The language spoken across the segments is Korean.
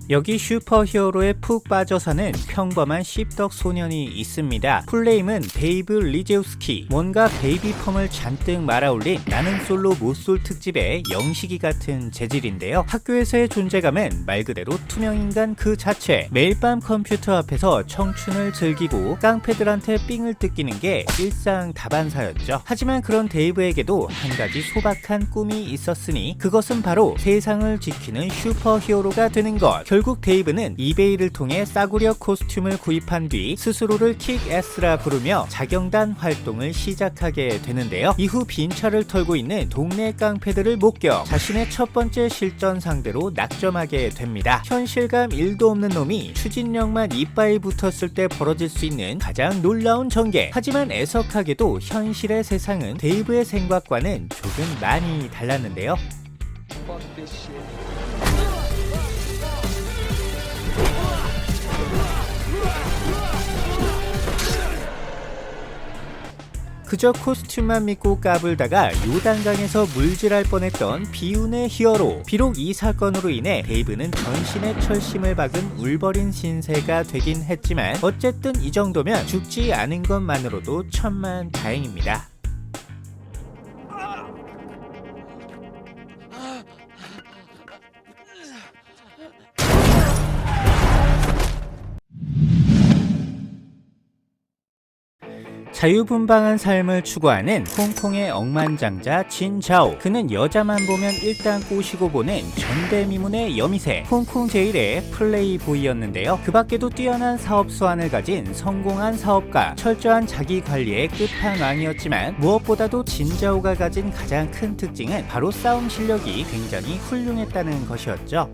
여기 슈퍼히어로에 푹 빠져 사는 평범한 씹덕 소년이 있습니다. 풀네임은 데이브 리제우스키. 뭔가 베이비펌을 잔뜩 말아올린 나는 솔로 못쏠 특집의 영식이 같은 재질인데요. 학교에서의 존재감은 말 그대로 투명인간 그 자체. 매일 밤 컴퓨터 앞에서 청춘을 즐기고 깡패들한테 삥을 뜯기는 게 일상 다반사였죠. 하지만 그런 데이브에게도 한 가지 소박한 꿈이 있었으니 그것은 바로 세상을 지키는 슈퍼히어로가 되는 것. 결국 데이브는 이베이를 통해 싸구려 코스튬을 구입한 뒤 스스로를 킥애스라 부르며 자경단 활동을 시작하게 되는데요. 이후 빈차를 털고 있는 동네 깡패들을 목격, 자신의 첫 번째 실전 상대로 낙점하게 됩니다. 현실감 1도 없는 놈이 추진력만 이빠이 붙었을 때 벌어질 수 있는 가장 놀라운 전개. 하지만 애석하게도 현실의 세상은 데이브의 생각과는 조금 많이 달랐는데요. 그저 코스튬만 믿고 까불다가 요단강에서 물질할 뻔했던 비운의 히어로. 비록 이 사건으로 인해 데이브는 전신의 철심을 박은 울버린 신세가 되긴 했지만 어쨌든 이 정도면 죽지 않은 것만으로도 천만 다행입니다. 자유분방한 삶을 추구하는 홍콩의 억만장자 진자오. 그는 여자만 보면 일단 꼬시고 보는 전대미문의 여미새, 홍콩 제1의 플레이보이였는데요. 그 밖에도 뛰어난 사업 수완을 가진 성공한 사업가, 철저한 자기관리의 끝판왕이었지만 무엇보다도 진자오가 가진 가장 큰 특징은 바로 싸움 실력이 굉장히 훌륭했다는 것이었죠.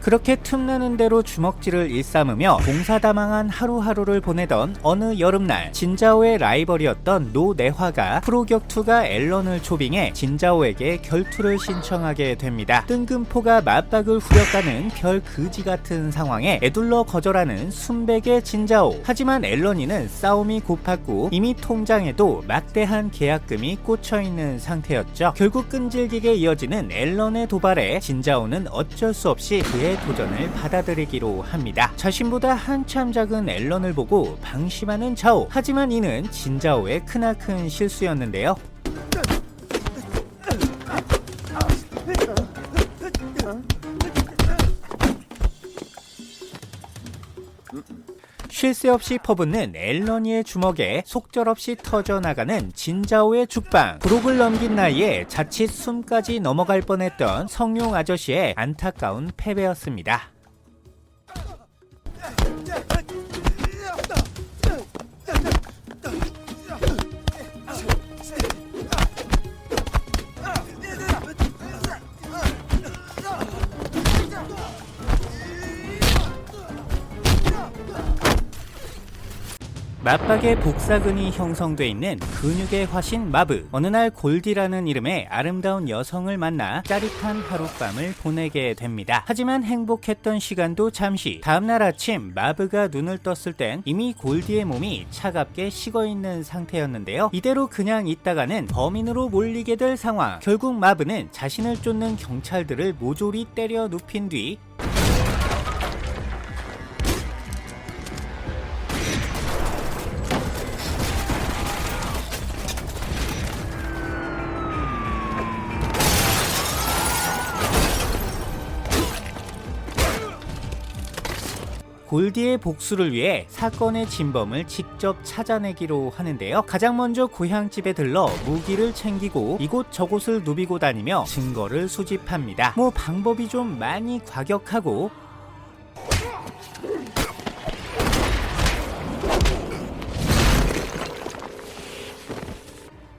그렇게 틈나는 대로 주먹질을 일삼으며 봉사다망한 하루하루를 보내던 어느 여름날, 진자오의 라이벌이었던 노내화가 프로 격투가 앨런을 초빙해 진자오에게 결투를 신청하게 됩니다. 뜬금포가 맞박을 후려가는 별 그지 같은 상황에 애둘러 거절하는 순백의 진자오. 하지만 앨런이는 싸움이 고팠고 이미 통장에도 막대한 계약금이 꽂혀있는 상태였죠. 결국 끈질기게 이어지는 앨런의 도발에 진자오는 어쩔 수 없이 그의 도전을 받아들이기로 합니다. 자신보다 한참 작은 앨런을 보고 방심하는 자오. 하지만 이는 진자오의 크나큰 실수였는데요. 쉴 새 없이 퍼붓는 앨런이의 주먹에 속절없이 터져나가는 진자오의 죽방. 브록을 넘긴 나이에 자칫 숨까지 넘어갈 뻔했던 성룡 아저씨의 안타까운 패배였습니다. 맞박에 복사근이 형성돼 있는 근육의 화신 마브. 어느 날 골디라는 이름의 아름다운 여성을 만나 짜릿한 하룻밤을 보내게 됩니다. 하지만 행복했던 시간도 잠시. 다음날 아침 마브가 눈을 떴을 땐 이미 골디의 몸이 차갑게 식어있는 상태였는데요. 이대로 그냥 있다가는 범인으로 몰리게 될 상황. 결국 마브는 자신을 쫓는 경찰들을 모조리 때려 눕힌 뒤 골디의 복수를 위해 사건의 진범을 직접 찾아내기로 하는데요. 가장 먼저 고향집에 들러 무기를 챙기고 이곳저곳을 누비고 다니며 증거를 수집합니다. 방법이 좀 많이 과격하고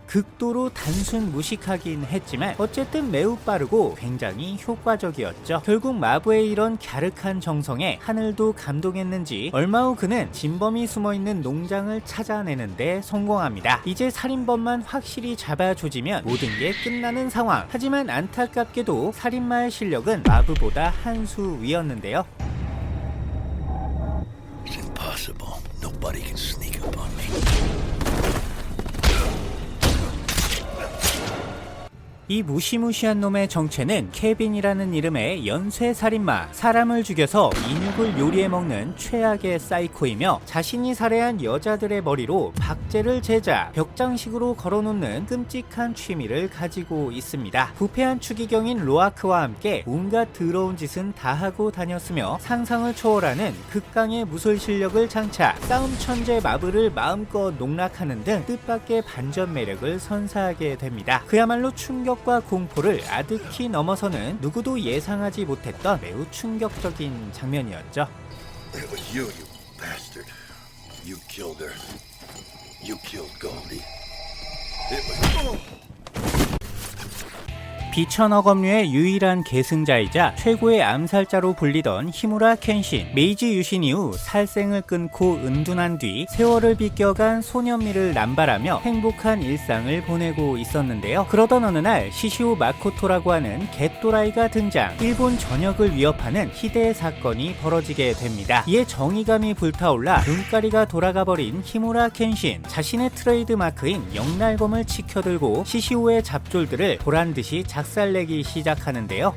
극도로 단순 무식하긴 했지만 어쨌든 매우 빠르고 굉장히 효과적이었죠. 결국 마부의 이런 갸륵한 정성에 하늘도 감동했는지 얼마 후 그는 진범이 숨어있는 농장을 찾아내는데 성공합니다. 이제 살인범만 확실히 잡아조지면 모든 게 끝나는 상황. 하지만 안타깝게도 살인마의 실력은 마부보다 한 수 위였는데요. It's impossible. Nobody can sneak up on me. 이 무시무시한 놈의 정체는 케빈이라는 이름의 연쇄살인마, 사람을 죽여서 인육을 요리해 먹는 최악의 사이코이며 자신이 살해한 여자들의 머리로 박제를 제자, 벽장식으로 걸어놓는 끔찍한 취미를 가지고 있습니다. 부패한 추기경인 로아크와 함께 온갖 더러운 짓은 다 하고 다녔으며 상상을 초월하는 극강의 무술 실력을 장착, 싸움 천재 마블을 마음껏 농락하는 등 뜻밖의 반전 매력을 선사하게 됩니다. 그야말로 충격과 공포를 아득히 넘어서는 누구도 예상하지 못했던 매우 충격적인 장면이었죠. It was you, you bastard. You killed her. You killed Goldie. It was... 비천억 업류의 유일한 계승자이자 최고의 암살자로 불리던 히무라 켄신, 메이지 유신 이후 살생을 끊고 은둔한 뒤 세월을 비껴간 소년미를 남발하며 행복한 일상을 보내고 있었는데요. 그러던 어느 날 시시오 마코토라고 하는 갯도라이가 등장, 일본 전역을 위협하는 희대의 사건이 벌어지게 됩니다. 이에 정의감이 불타올라 눈가리가 돌아가버린 히무라 켄신, 자신의 트레이드 마크인 영날검을 치켜들고 시시오의 잡졸들을 보란듯이 작살내기 시작하는데요.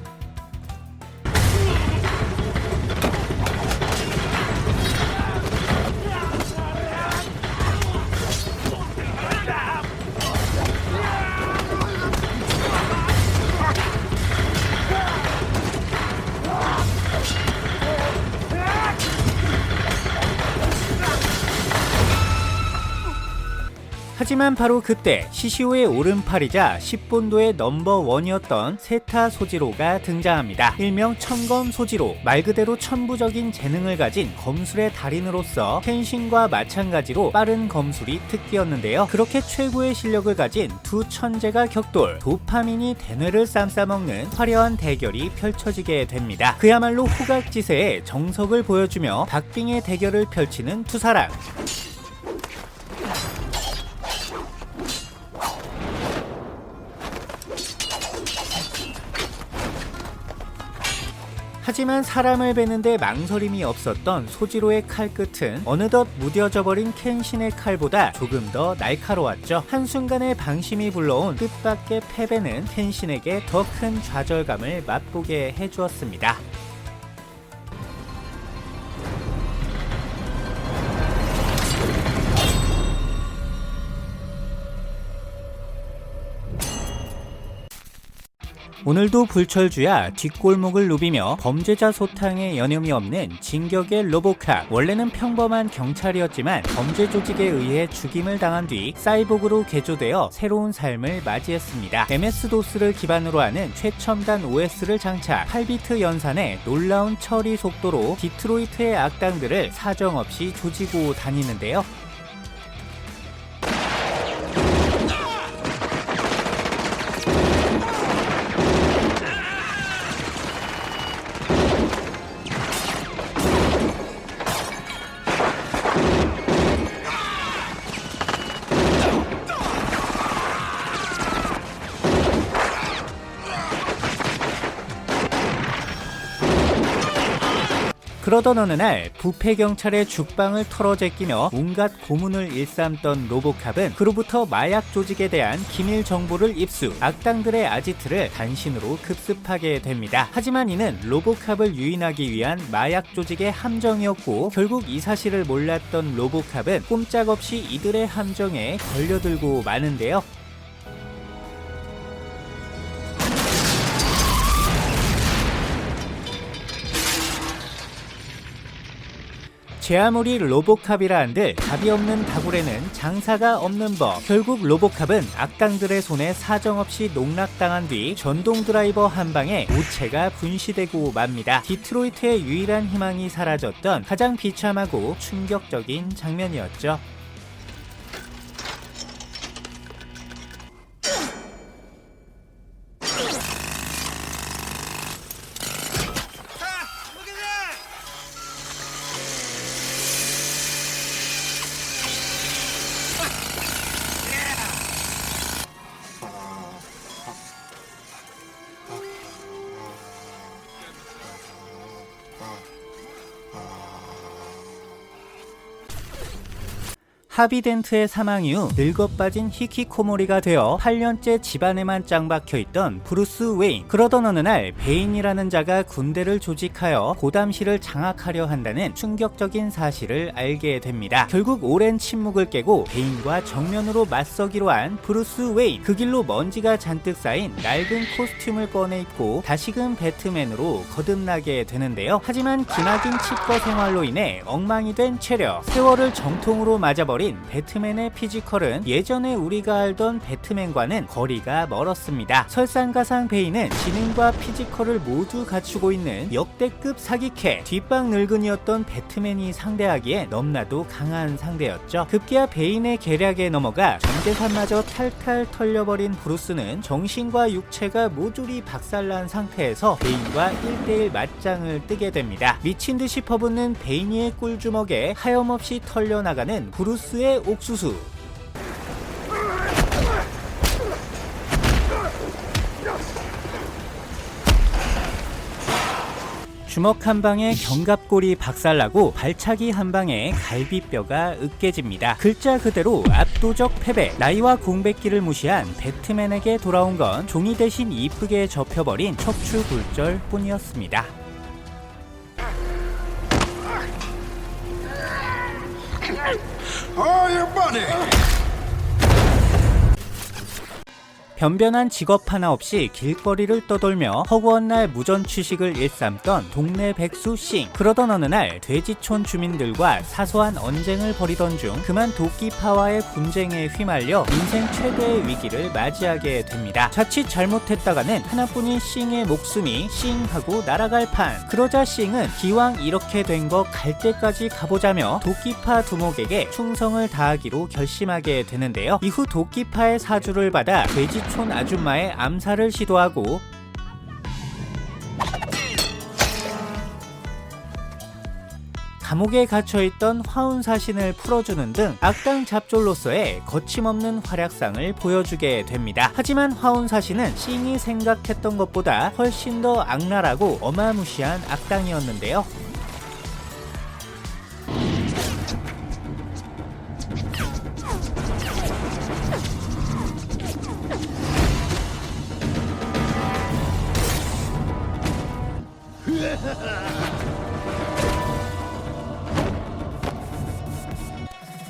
하지만 바로 그때 시시오의 오른팔이자 10본도의 넘버1이었던 세타 소지로가 등장합니다. 일명 천검 소지로, 말 그대로 천부적인 재능을 가진 검술의 달인으로서 켄신과 마찬가지로 빠른 검술이 특기였는데요. 그렇게 최고의 실력을 가진 두 천재가 격돌, 도파민이 대뇌를 쌈싸먹는 화려한 대결이 펼쳐지게 됩니다. 그야말로 후각지세의 정석을 보여주며 박빙의 대결을 펼치는 두 사람. 하지만 사람을 베는데 망설임이 없었던 소지로의 칼끝은 어느덧 무뎌져 버린 켄신의 칼보다 조금 더 날카로웠죠. 한순간의 방심이 불러온 뜻밖의 패배는 켄신에게 더 큰 좌절감을 맛보게 해주었습니다. 오늘도 불철주야 뒷골목을 누비며 범죄자 소탕에 여념이 없는 진격의 로보캅. 원래는 평범한 경찰이었지만 범죄 조직에 의해 죽임을 당한 뒤 사이보그로 개조되어 새로운 삶을 맞이했습니다. MS-DOS를 기반으로 하는 최첨단 OS를 장착, 8비트 연산의 놀라운 처리 속도로 디트로이트의 악당들을 사정없이 조지고 다니는데요. 그러던 어느 날 부패 경찰의 죽방을 털어제끼며 온갖 고문을 일삼던 로보캅은 그로부터 마약 조직에 대한 기밀 정보를 입수, 악당들의 아지트를 단신으로 급습하게 됩니다. 하지만 이는 로보캅을 유인하기 위한 마약 조직의 함정이었고, 결국 이 사실을 몰랐던 로보캅은 꼼짝없이 이들의 함정에 걸려들고 마는데요. 제 아무리 로보캅이라 한들 답이 없는 다굴에는 장사가 없는 법. 결국 로보캅은 악당들의 손에 사정없이 농락당한 뒤 전동 드라이버 한 방에 우체가 분시되고 맙니다. 디트로이트의 유일한 희망이 사라졌던 가장 비참하고 충격적인 장면이었죠. 하비 덴트의 사망 이후 늙어빠진 히키코모리가 되어 8년째 집안에만 짱 박혀있던 브루스 웨인. 그러던 어느 날 베인이라는 자가 군대를 조직하여 고담시를 장악하려 한다는 충격적인 사실을 알게 됩니다. 결국 오랜 침묵을 깨고 베인과 정면으로 맞서기로 한 브루스 웨인. 그 길로 먼지가 잔뜩 쌓인 낡은 코스튬을 꺼내 입고 다시금 배트맨으로 거듭나게 되는데요. 하지만 기나긴 치과 생활로 인해 엉망이 된 체력, 세월을 정통으로 맞아버린 배트맨의 피지컬은 예전에 우리가 알던 배트맨과는 거리가 멀었습니다. 설상가상 베인은 지능과 피지컬을 모두 갖추고 있는 역대급 사기캐, 뒷방 늙은이였던 배트맨이 상대하기에 너무나도 강한 상대였죠. 급기야 베인의 계략에 넘어가 전재산마저 탈탈 털려버린 브루스는 정신과 육체가 모조리 박살난 상태에서 베인과 1대1 맞짱을 뜨게 됩니다. 미친듯이 퍼붓는 베인의 꿀주먹에 하염없이 털려나가는 브루스의 옥수수. 주먹 한 방에 견갑골이 박살나고 발차기 한 방에 갈비뼈가 으깨집니다. 글자 그대로 압도적 패배. 나이와 공백기를 무시한 배트맨에게 돌아온 건 종이 대신 이쁘게 접혀버린 척추굴절 뿐이었습니다. 변변한 직업 하나 없이 길거리를 떠돌며 허구한 날 무전 취식을 일삼던 동네 백수 싱. 그러던 어느 날 돼지촌 주민들과 사소한 언쟁을 벌이던 중 그만 도끼파와의 분쟁에 휘말려 인생 최대의 위기를 맞이하게 됩니다. 자칫 잘못했다가는 하나뿐인 싱의 목숨이 싱하고 날아갈 판. 그러자 싱은 기왕 이렇게 된 거 갈 때까지 가보자며 도끼파 두목에게 충성을 다하기로 결심하게 되는데요. 이후 도끼파의 사주를 받아 돼지촌 아줌마의 암살을 시도하고 감옥에 갇혀있던 화운사신을 풀어주는 등 악당 잡졸로서의 거침없는 활약상을 보여주게 됩니다. 하지만 화운사신은 싱이 생각했던 것보다 훨씬 더 악랄하고 어마무시한 악당이었는데요.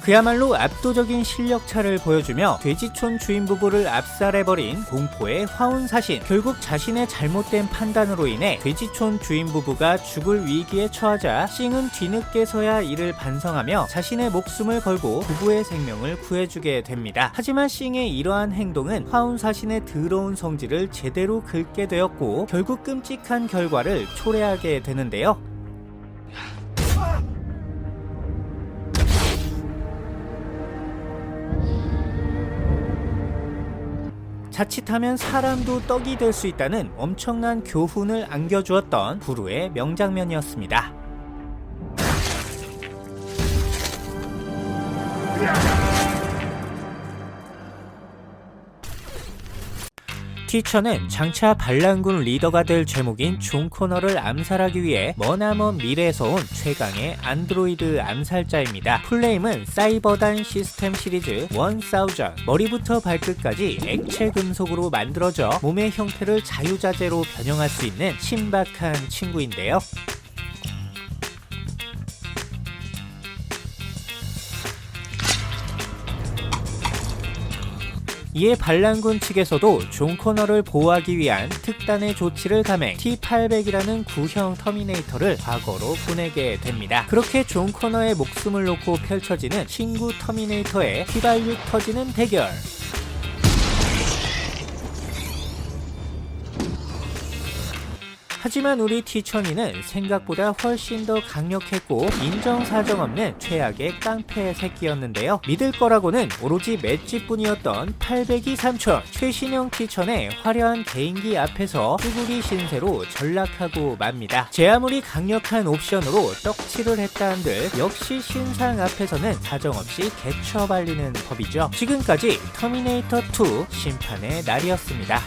그야말로 압도적인 실력차를 보여주며 돼지촌 주인 부부를 압살해버린 공포의 화운사신. 결국 자신의 잘못된 판단으로 인해 돼지촌 주인 부부가 죽을 위기에 처하자 싱은 뒤늦게서야 이를 반성하며 자신의 목숨을 걸고 부부의 생명을 구해주게 됩니다. 하지만 싱의 이러한 행동은 화운사신의 더러운 성질을 제대로 긁게 되었고 결국 끔찍한 결과를 초래하게 되는데요. 자칫하면 사람도 떡이 될 수 있다는 엄청난 교훈을 안겨주었던 부루의 명장면이었습니다. 티처는 장차 반란군 리더가 될 죄목인 존 코너를 암살하기 위해 머나먼 미래에서 온 최강의 안드로이드 암살자입니다. 풀네임은 사이버단 시스템 시리즈 1000. 머리부터 발끝까지 액체 금속으로 만들어져 몸의 형태를 자유자재로 변형할 수 있는 신박한 친구인데요. 이에 반란군 측에서도 존 코너를 보호하기 위한 특단의 조치를 감행 T-800이라는 구형 터미네이터를 과거로 보내게 됩니다. 그렇게 존 코너의 목숨을 놓고 펼쳐지는 신구 터미네이터의 휘발유 터지는 대결. 하지만 우리 티천이는 생각보다 훨씬 더 강력했고 인정사정 없는 최악의 깡패 새끼였는데요. 믿을 거라고는 오로지 맷집뿐이었던 802 삼촌. 최신형 티천의 화려한 개인기 앞에서 쭈구리 신세로 전락하고 맙니다. 제 아무리 강력한 옵션으로 떡칠을 했다 한들 역시 신상 앞에서는 사정없이 개처발리는 법이죠. 지금까지 터미네이터 2 심판의 날이었습니다.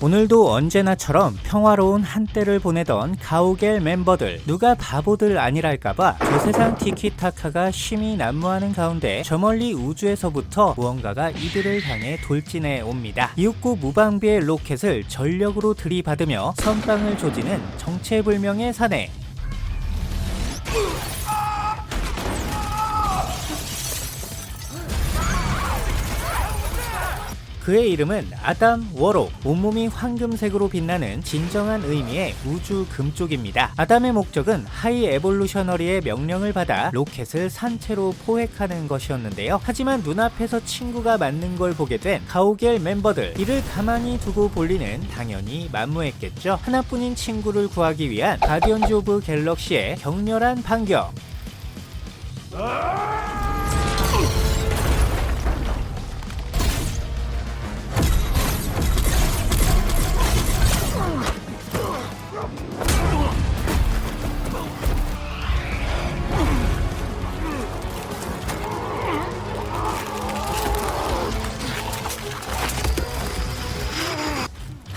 오늘도 언제나처럼 평화로운 한때를 보내던 가오갤 멤버들, 누가 바보들 아니랄까봐 저세상 티키타카가 쉼이 난무하는 가운데 저 멀리 우주에서부터 무언가가 이들을 향해 돌진해 옵니다. 이윽고 무방비의 로켓을 전력으로 들이받으며 선빵을 조지는 정체불명의 사내. 그의 이름은 아담 워록, 온몸이 황금색으로 빛나는 진정한 의미의 우주 금쪽입니다. 아담의 목적은 하이 에볼루셔너리의 명령을 받아 로켓을 산채로 포획하는 것이었는데요. 하지만 눈앞에서 친구가 맞는 걸 보게 된 가오갤 멤버들, 이를 가만히 두고 볼 리는 당연히 만무했겠죠. 하나뿐인 친구를 구하기 위한 가디언즈 오브 갤럭시의 격렬한 반격.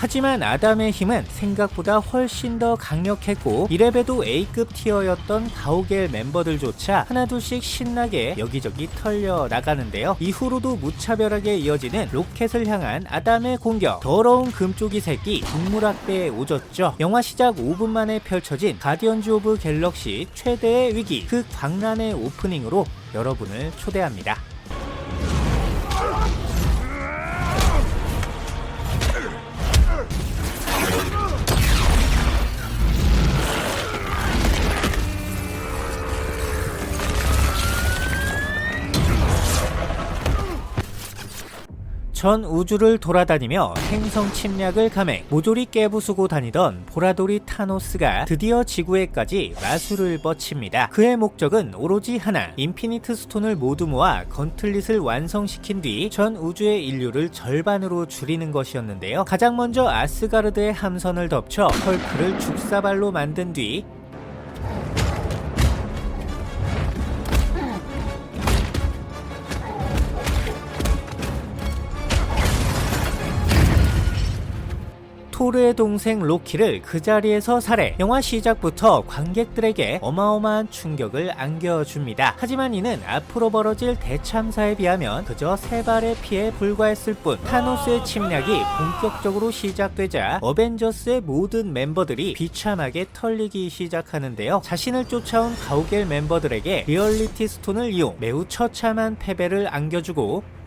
하지만 아담의 힘은 생각보다 훨씬 더 강력했고, 이래봬도 A급 티어였던 가오갤 멤버들조차 하나둘씩 신나게 여기저기 털려 나가는데요. 이후로도 무차별하게 이어지는 로켓을 향한 아담의 공격. 더러운 금쪽이 새끼 국물학대에 오졌죠. 영화 시작 5분 만에 펼쳐진 가디언즈 오브 갤럭시 최대의 위기, 그 광란의 오프닝으로 여러분을 초대합니다. 전 우주를 돌아다니며 행성 침략을 감행, 모조리 깨부수고 다니던 보라돌이 타노스가 드디어 지구에까지 마술을 뻗칩니다. 그의 목적은 오로지 하나, 인피니트 스톤을 모두 모아 건틀릿을 완성시킨 뒤 전 우주의 인류를 절반으로 줄이는 것이었는데요. 가장 먼저 아스가르드의 함선을 덮쳐 헐크를 죽사발로 만든 뒤 토르의 동생 로키를 그 자리에서 살해. 영화 시작부터 관객들에게 어마어마한 충격을 안겨줍니다. 하지만 이는 앞으로 벌어질 대참사에 비하면 그저 3발의 피에 불과했을 뿐. 타노스의 침략이 본격적으로 시작되자 어벤져스의 모든 멤버들이 비참하게 털리기 시작하는데요. 자신을 쫓아온 가오갤 멤버들에게 리얼리티 스톤을 이용 매우 처참한 패배를 안겨주고,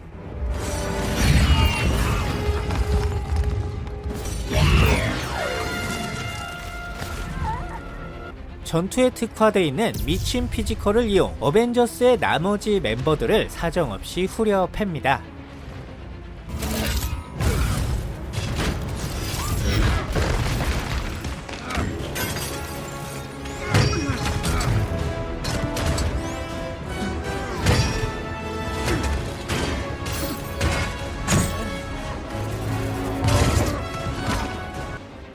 전투에 특화되어 있는 미친 피지컬을 이용 어벤져스의 나머지 멤버들을 사정없이 후려 팹니다.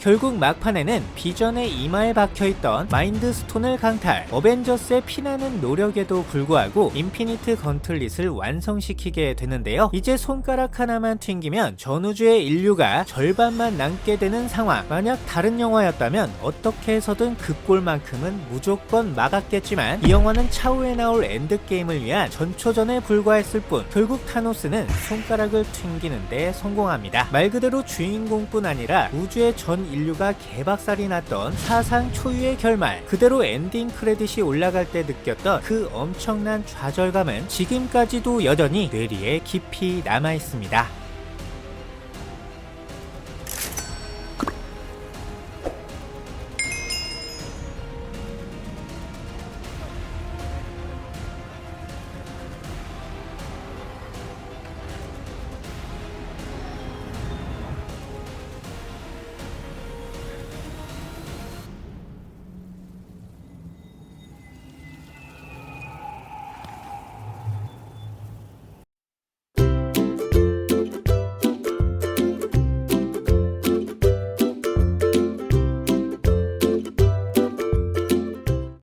결국 막판에는 비전의 이마에 박혀있던 마인드 스톤을 강탈, 어벤져스의 피나는 노력에도 불구하고 인피니트 건틀릿을 완성시키게 되는데요. 이제 손가락 하나만 튕기면 전우주의 인류가 절반만 남게 되는 상황. 만약 다른 영화였다면 어떻게 해서든 그 꼴만큼은 무조건 막았겠지만, 이 영화는 차후에 나올 엔드게임을 위한 전초전에 불과했을 뿐 결국 타노스는 손가락을 튕기는데 성공합니다. 말 그대로 주인공뿐 아니라 우주의 전 인류가 개박살이 났던 사상 초유의 결말. 그대로 엔딩 크레딧이 올라갈 때 느꼈던 그 엄청난 좌절감은 지금까지도 여전히 뇌리에 깊이 남아있습니다.